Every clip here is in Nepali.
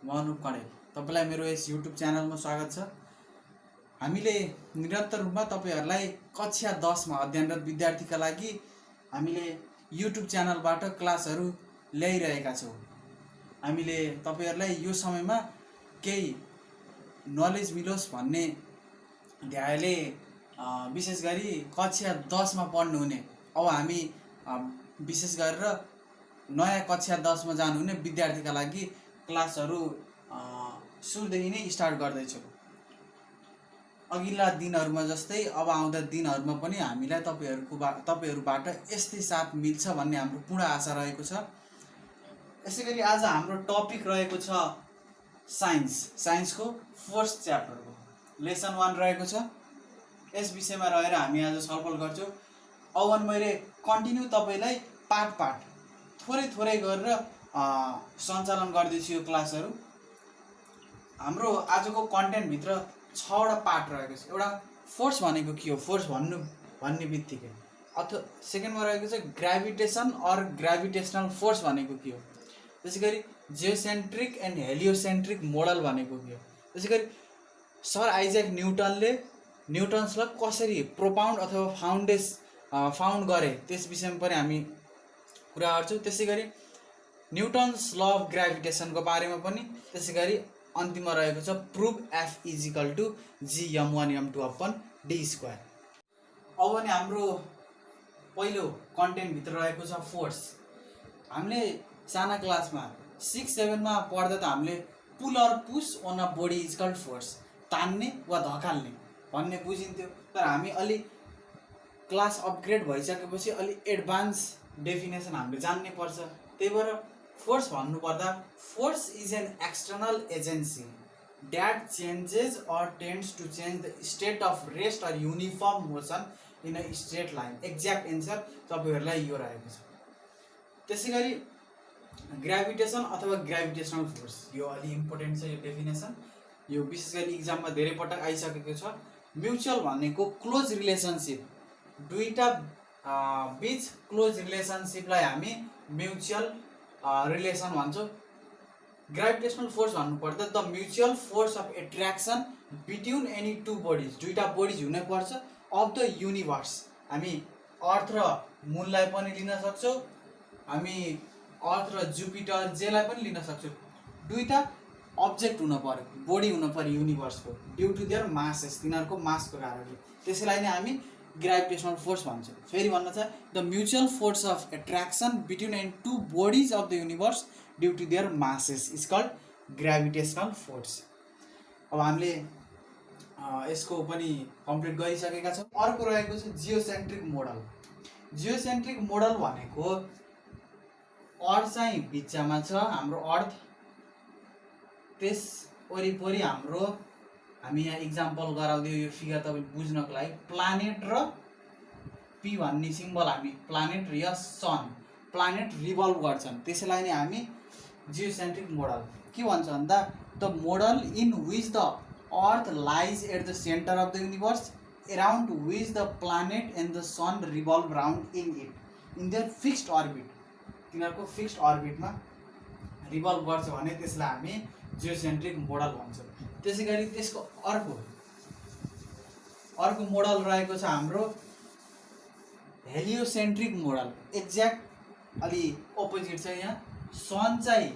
म अनुप कणेल। तपाईलाई मेरो यस युट्युब च्यानलमा स्वागत छ। हामीले निरन्तर रूपमा तपाईहरुलाई कक्षा 10 मा अध्ययनरत विद्यार्थीका लागि हामीले युट्युब च्यानलबाट क्लासहरु ल्याइरहेका छौं। हामीले तपाईहरुलाई यो समयमा केही नलेज मिलोस् भन्ने ध्येयले विशेष गरी कक्षा 10 मा पढ्नु हुने अब हामी विशेष गरेर नयाँ कक्षा 10 मा जानुहुने विद्यार्थीका लागि क्लासहरु सुरुदेखि नै स्टार्ट गर्दै छौं। अघिल्ला दिनहरुमा जस्तै अब आउँदा दिनहरुमा पनि हामीलाई तपाईहरुबाट यस्तै साथ मिल्छ भन्ने हाम्रो पूर्ण आशा रहेको छ। यसैगरी आज हाम्रो टपिक रहेको छ साइन्सको फर्स्ट च्याप्टरको लेसन 1 रहेको छ। यस विषयमा रहेर हामी आज छलफल गर्छौं। अब मैले कन्टिन्यू तपाईलाई पाठ थोरै गरेर सञ्चालन गर्दैछु यो क्लासहरु। हाम्रो आजको कन्टेन्ट भित्र 6 वटा पाठ रहेको छ। एउटा फोर्स भनेको के हो, फोर्स भन्ने बित्तिकै अथवा सेकेन्डमा रहेको छ ग्रेभिटेसन अर ग्रेभिटेशनल फोर्स भनेको के हो। त्यसैगरी जियोसेन्ट्रिक एन्ड हेलियोसेन्ट्रिक मोडल भनेको के हो। त्यसैगरी सर आइज्याक न्युटनले न्युटन्सलाई कसरी प्रोपाउन्ड अथवा फाउन्ड गरे त्यस विषयमा पनि हामी कुरा गर्छौं। त्यसैगरी न्युटन्स ल अफ ग्रेभिटेसनको बारेमा पनि, त्यसैगरी अन्तिममा रहेको छ प्रुभ F = gm1m2/d²। अब नि हाम्रो पहिलो कन्टेन्ट भित्र रहेको छ फोर्स। हामीले साना क्लासमा 6-7 मा पढ्दा त हामीले pull or push on a body is called force, तान्ने वा धकाल्ने भन्ने बुझिन्थ्यो। तर हामी अलि क्लास अपग्रेड भइसकेपछि अलि एडभान्स डेफिनेसन हामीले जान्नै पर्छ। त्यही भएर फोर्स भन्नु पर्दा force is an external agency that changes or tends to change the state of rest or uniform motion in a straight line। Exact answer तपाईहरुलाई यो रहेको छ। त्यसैगरी ग्रेभिटेसन अथवा ग्रेभिटेशनल फोर्स यो अलि इम्पोर्टेन्ट छ। यो डेफिनेसन यो विशेष गरी एक्जाममा धेरै पटक आइसकेको छ। म्युचुअल भनेको क्लोज रिलेसनशिप, दुईटा बीच क्लोज रिलेसनशिपलाई हामी म्युचुअल रिलेसन भन्छौं। ग्रेभिटेशनल फोर्स भन्नु पर्दा the mutual force of attraction between any two bodies, दुईटा बडिज हुनै पर्छ अफ द युनिभर्स। हामी अर्थ र मूनलाई पनि लिन सक्छौं, हामी अर्थ र जुपिटर जेलाई पनि लिन सक्छौं। दुईटा अब्जेक्ट हुन पर्यो, बडी हुन पर्यो युनिभर्सको, ड्यू टु देयर मासेस, तिनीहरुको मासको कारणले। त्यसैलाई नै हामी ग्रेभिटेशनल फोर्स भन्छौं। फेरि भन्न छ the mutual force of attraction between any two bodies of the universe due to their masses is called gravitational force. अब हामीले यसको पनि कम्प्लिट गरिसकेका छौं। अर्को रहेको छ जियोसेन्ट्रिक मोडल। जियोसेन्ट्रिक मोडल भनेको अर्थ चाहिँ बिचमा छ, हाम्रो अर्थ, त्यस वरिपरि हाम्रो, हामी यहाँ इक्जाम्पल गराउँदै यो फिगर तपाईले बुझ्नको लागि प्लानेट र पी भन्ने सिम्बल, हामी प्लानेट र सन, प्लानेट रिभल्भ गर्छन्, त्यसैलाई नै हामी जियोसेन्ट्रिक मोडल के भन्छ भन्दा the model in which the earth lies at the centre of the universe around which the planet and the sun revolve round in it in their fixed orbit. तिनीहरुको फिक्स्ड अर्बिटमा रिभल्भ गर्छ भने त्यसलाई हामी जियोसेन्ट्रिक मोडल भन्छौं। त्यसैगरी त्यसको अर्को मोडल रहेको छ हाम्रो हेलियोसेन्ट्रिक मोडल। एक्ज्याक्ट अलि अपोजिट छ। यहाँ सन चाहिँ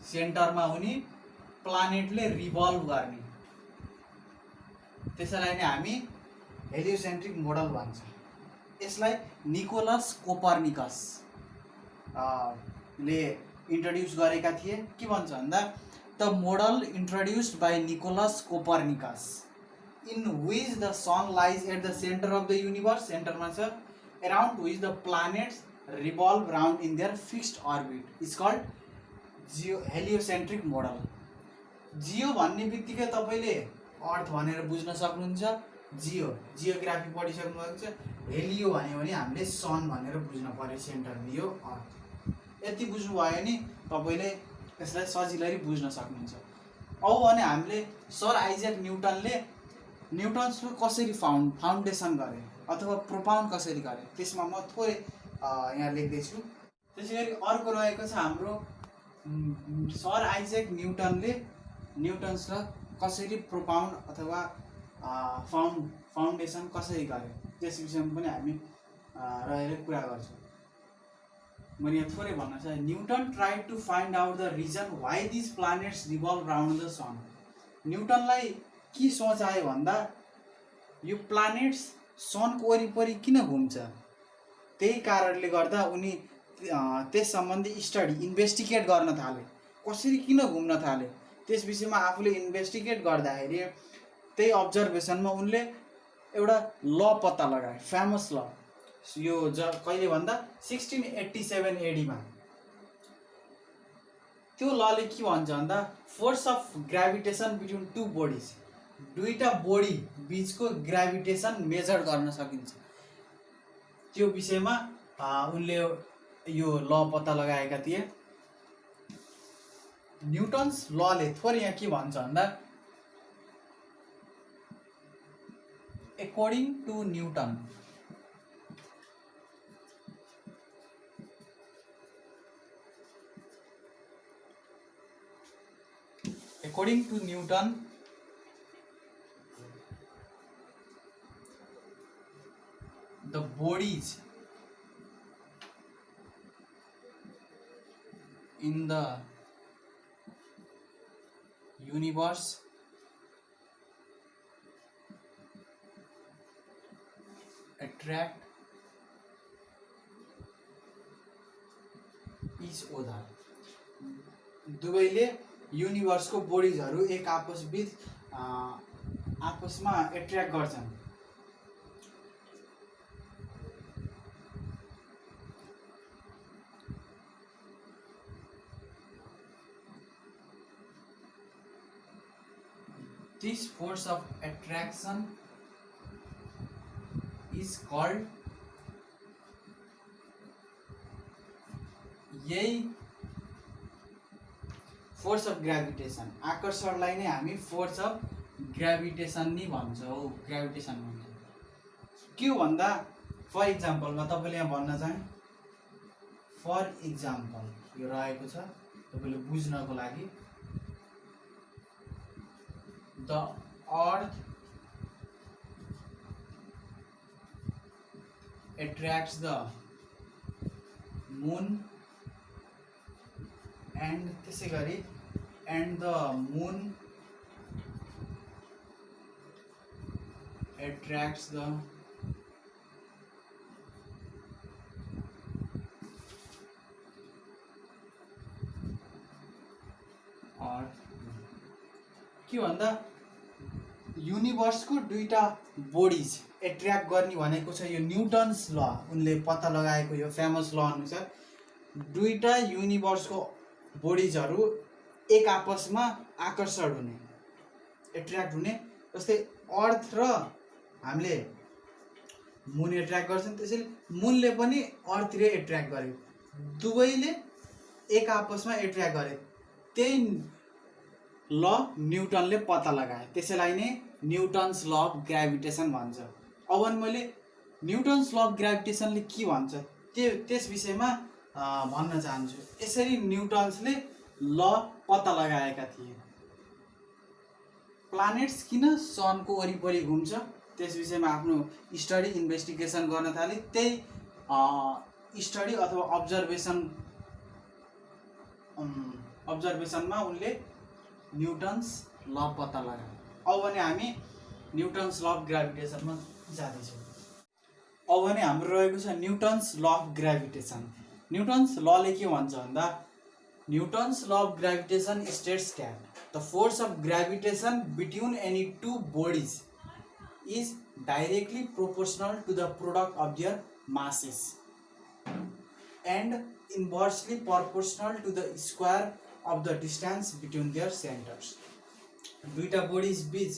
सेन्टरमा हुने, प्लानेटले रिभल्भ गर्ने, त्यसैलाई नै हामी हेलियोसेन्ट्रिक मोडल भन्छौं। यसलाई निकोलस कोपर्निकस ले इन्ट्रोड्युस गरेका थिए। के भन्छ भन्दा the model introduced by Nicolaus Copernicus in which the sun lies at the centre of the universe, सेन्टरमा छ, around which the planets revolve round in their fixed orbit is called heliocentric model. Geo भन्ने बित्तिकै तपाईले अर्थ भनेर बुझ्न सक्नुहुन्छ, जियोग्राफी पढिसक्नु भएको छ। हेलियो भन्यो भने हामीले सन भनेर बुझ्न पर्यो, सेन्टरमा यो अर्थ। यति बुझ्नु भयो नि तपाईले यसलाई सजिलै बुझ्न सक्नुहुन्छ। अब भने हामीले सर आइज्याक न्युटनले न्युटन्सको कसरी फाउन्डेसन गरे अथवा प्रोपाउन्ड कसरी गरे त्यसमा म थोरै यहाँ लेख्दै छु। त्यसैगरी अर्को रहेको छ हाम्रो सर आइजैक न्युटनले न्युटन्स र कसरी प्रोपाउन्ड अथवा फाउन्डेसन कसरी गरे त्यस विषयमा पनि हामी रहेर कुरा गर्छौँ। मैले यहाँ थोरै भन्न चाहे, Newton try to find out the reason why this planets revolve round the sun. न्युटनलाई के सोच आयो भन्दा यो प्लानेट्स सनको वरिपरि किन घुम्छ, त्यही कारणले गर्दा उनी त्यस सम्बन्धी स्टडी इन्भेस्टिगेट गर्न थाले, कसरी किन घुम्न थाले त्यस विषयमा आफूले इन्भेस्टिगेट गर्दाखेरि त्यही अब्जर्भेसनमा उनले एउटा ल पत्ता लगाए, फेमस ल। यो कहिले भन्दा 1687 एडीमा। त्यो लले के भन्छ भन्दा force of gravitation between two bodies, दुईटा बडी बीचको ग्राभिटेसन मेजर गर्न सकिन्छ, त्यो विषयमा उनले यो ल पत्ता लगाएका थिए। न्युटन्स लले थोरै यहाँ के भन्छ भन्दा according to Newton the bodies in the universe attract each other। दुवैले युनिभर्सको बडिजहरू एक आपसमा एट्र्याक्ट गर्छन्। This force of attraction is called, यही फोर्स अफ ग्राभिटेसन, आकर्षणलाई नै हामी फोर्स अफ ग्राभिटेसन नै भन्छौँ, ग्राभिटेसन भन्छौँ। के हो भन्दा फर इक्जाम्पलमा तपाईँले यहाँ भन्न चाहे, फर इक्जाम्पल यो रहेको छ तपाईँले बुझ्नको लागि, the earth attracts the moon and त्यसै गरी and the moon attracts the earth। के भन्दा युनिभर्सको दुईटा बडिज एट्र्याक्ट गर्ने भनेको छ यो न्युटन्स ल, उनले पत्ता लगाएको यो फेमस ल अनुसार दुईटा युनिभर्सको बडिजहरू एक आपसमा आकर्षण हुने, एट्र्याक्ट हुने। जस्तै अर्थ र हामीले मुन एट्र्याक्ट गर्छन्, त्यसैले मुनले पनि अर्थतिर एट्र्याक्ट गर्यो, दुवैले एक आपसमा एट्र्याक्ट गरे, त्यही ल न्युटनले पत्ता लगाए, त्यसैलाई नै न्युटन्स ल अफ ग्राभिटेसन भन्छ। अब मैले न्युटन्स ल अफ ग्राभिटेसनले के भन्छ त्यस विषयमा भन्न चाहन्छु। यसरी न्युटन्सले ल पत्ता लगाएका थिए, प्लानेट्स किन सनको वरिपरि घुम्छ त्यस विषयमा आफ्नो स्टडी इन्भेस्टिगेसन गर्न थाले। त्यही स्टडी अथवा अब्जर्भेसनमा उनले न्युटन्स ल पत्ता लगाए। अब भने हामी न्युटन्स ल अफ ग्राभिटेसनमा जाँदैछौँ। अब भने हाम्रो रहेको छ Newton's law of gravitation. Newton's लले के भन्छ भन्दा Newton's law of gravitation states that the force of gravitation between any two bodies is directly proportional to the product of their masses and inversely proportional to the square of the distance between their centers। दुईटा बडिज बीच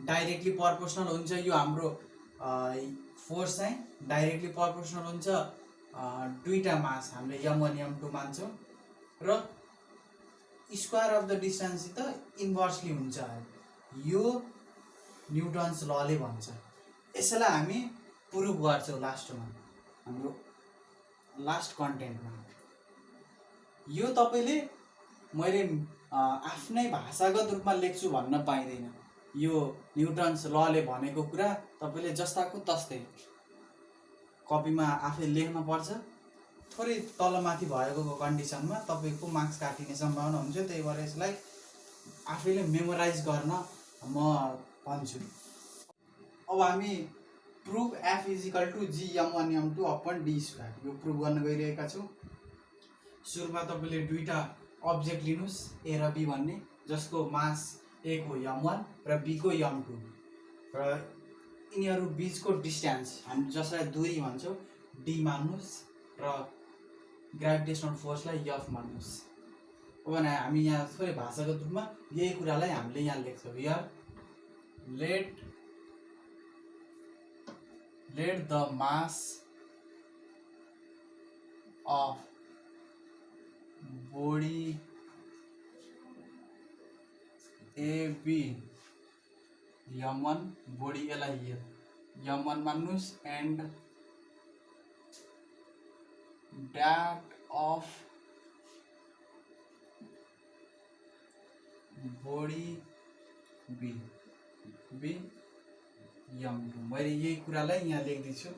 डाइरेक्टली प्रोपोर्सनल हुन्छ, यो हाम्रो फोर्स चाहिँ डाइरेक्टली प्रोपोर्सनल हुन्छ दुईटा मास हामीले m1 m2 मान्छौँ र स्क्वायर अफ द डिस्टेन्स त इन्भर्सली हुन्छ, यो न्युटन्स लले भन्छ। यसलाई हामी प्रुभ गर्छौँ लास्टमा हाम्रो लास्ट कन्टेन्टमा। यो तपाईले मैले आफ्नै भाषागत रूपमा लेख्छु भन्न पाइँदैन। यो न्युटन्स लले भनेको कुरा तपाईँले जस्ताको तस्तै कपीमा आफै लेख्न पर्छ। थोरै तलमाथि भएको कन्डिसनमा तपाईँको मार्क्स काटिने सम्भावना हुन्छ। त्यही भएर यसलाई आफैले मेमोराइज गर्न म भन्छु। अब हामी प्रुभ एफ इजिकल टू जी m1 m2 upon D square यो प्रुभ गर्न गइरहेका छौँ। सुरुमा तपाईँले दुईवटा अब्जेक्ट लिनुहोस् ए र बी भन्ने, जसको मास ए को m1 र बी को m2 र यिनीहरू बीचको डिस्टेन्स हामी जसलाई दूरी भन्छौँ डी मान्नुहोस् र ग्राभिटेसनल फोर्सलाई एफ मान्नुहोस्। अब हामी यहाँ थोरै भाषागत रूपमा यही कुरालाई हामीले यहाँ लेख्छौँ। Here let the mass of body A be m1 body यसलाई m1 मान्नुहोस् and that of body B m2 मैले यही कुरालाई यहाँ लेख्दैछु।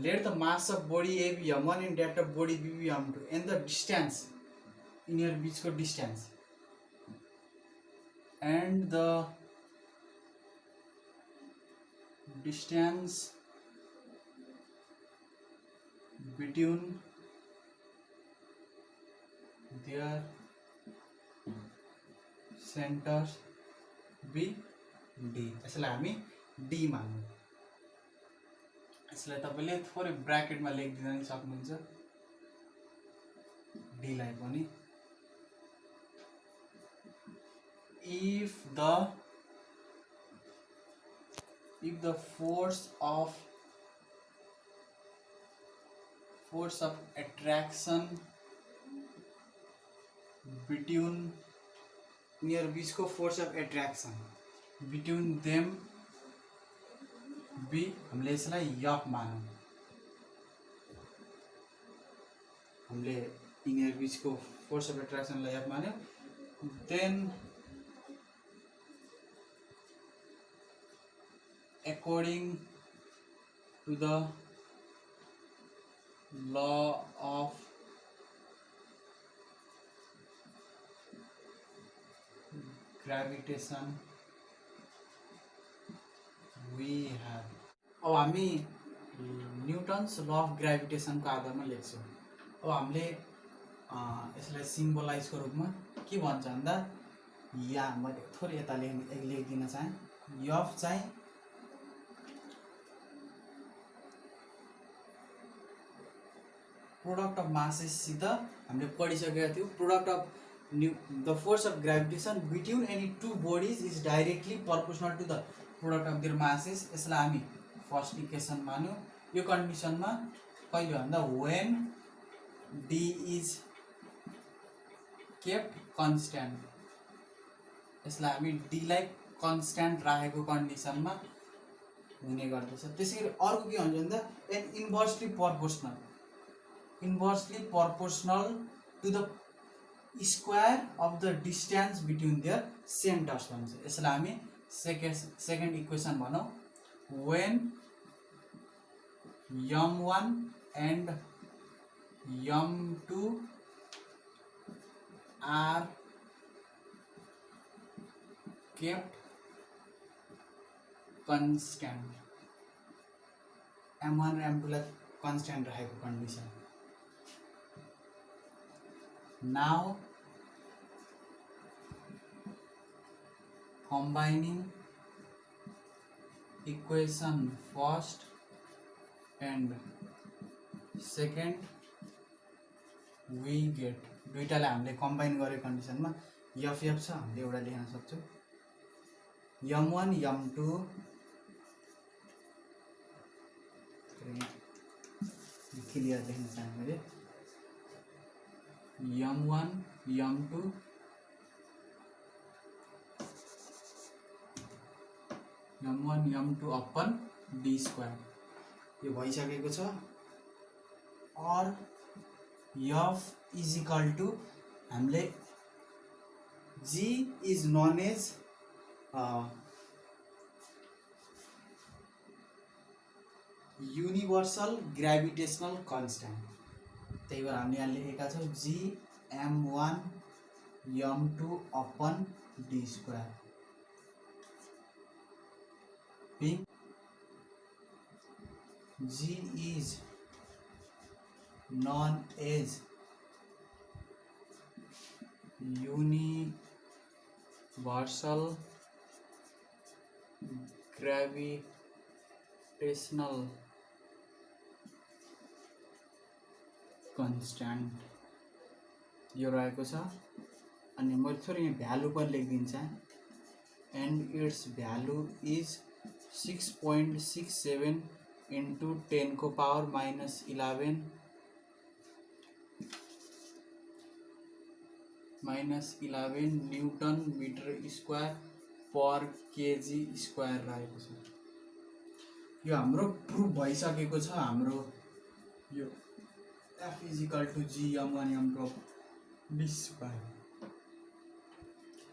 let the mass of body A be m1 and that of body B be m2 and the distance यिनीहरू बीचको distance and the distance between their centers be D। यसलाई हामी डी मान्नु। यसलाई तपाईले थोरै ब्र्याकेटमा लेखिदिन सक्नुहुन्छ डी लाई पनि। if the force of attraction between near बीचको force of attraction between them be हामीले यसलाई f मानौँ। हामीले यिनीहरू बीचको force of attraction लाई f मान्यौँ। then according to the law of gravitation we have। अब हामी न्युटन्स ल अफ ग्राभिटेसनको आधारमा लेख्छौँ। अब हामीले यसलाई सिम्बलाइजको रूपमा के भन्छ भन्दा यहाँ मैले थोरै यता लेखिदिन चाहेँ। एफ चाहिँ प्रोडक्ट अफ मासेससित हामीले पढिसकेका थियौँ। Product of the force of gravitation between any two bodies is directly proportional to the product of their masses. यसलाई हामी फर्स्ट इक्वेसन मान्यौँ। यो कन्डिसनमा कहिले भन्दा when D is kept constant. यसलाई हामी डी लाई कन्स्ट्यान्ट राखेको कन्डिसनमा हुने गर्दछ। त्यसैगरी अर्को के भन्छ भन्दा an inversely proportional to the square of the distance between their centers भन्छ। यसलाई हामी सेकेन्ड इक्वेसन भनौँ। when m1 and m2 are kept constant, m1 र m2 लाई कन्स्ट्यान्ट राखेको condition. now combining equation first and second we get दुईटालाई हामीले कम्बाइन गरेको कन्डिसनमा एफ छ हामीले एउटा लेख्न सक्छौँ। m1 m2 क्लियर लेख्न चाहेँ मैले m1 m2 m1 m2 upon D square यो भइसकेको छ। और F इज इक्वल टु हामीले G is known as universal gravitational constant, त्यही भएर हामीले यहाँ लेखेका छौँ Gm1 m2 upon d square being G is known as universal gravitational constant यो रहेको छ। अनि मैले थोरै यहाँ भ्यालु पनि लेखिदिन्छ and its value is 6.67 into 10 को power -11 newton metre square per KG square रहेको छ। यो हाम्रो प्रुफ भइसकेको छ। हाम्रो यो F is equal to Gm1 m2 d square.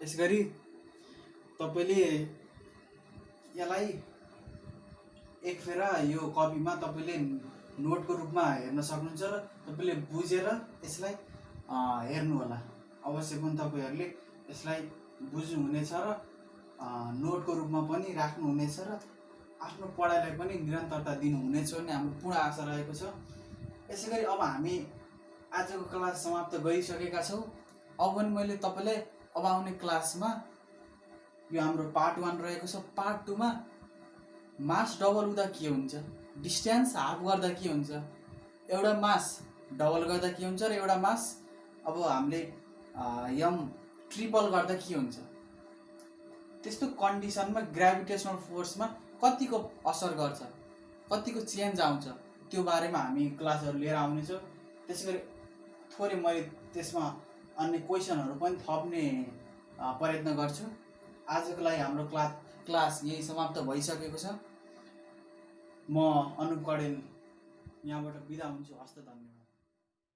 यसगरी तपाईले यसलाई एक फेर यो कपीमा तपाईले नोटको रूपमा हेर्न सक्नुहुन्छ र तपाईले बुझेर यसलाई हेर्नु होला। अवश्य पनि तपाईहरुले यसलाई बुझ्नु हुनेछ र नोटको रूपमा पनि राख्नु हुनेछ र आफ्नो पढाइलाई पनि निरन्तरता दिनु हुनेछ भन्ने हाम्रो पूर्ण आशा रहेको छ। यसैगरी अब हामी आजको क्लास समाप्त गरिसकेका छौं। अब पनि मैले तपाईलाई अब आउने क्लासमा यो हाम्रो पार्ट 1 रहेको छ। पार्ट 2 मा मास डबल हुँदा के हुन्छ, डिस्टेन्स हाफ गर्दा के हुन्छ, एउटा मास डबल गर्दा के हुन्छ र एउटा मास अब हामीले यम ट्रिपल गर्दा के हुन्छ, त्यस्तो कन्डिसनमा ग्रेभिटेसनल फोर्समा कतिको असर गर्छ, कतिको चेन्ज आउँछ, त्यो बारेमा हामी क्लासहरु लिएर आउनेछौं। त्यसैगरी थोरै मैले त्यसमा अन्य क्वेशनहरु पनि थप्ने प्रयत्न गर्छु। आजको लागि हाम्रो क्लास यही समाप्त भइसकेको छ। म अनुप कडेल यहाँबाट बिदा हुन्छु। हस्त, धन्यवाद।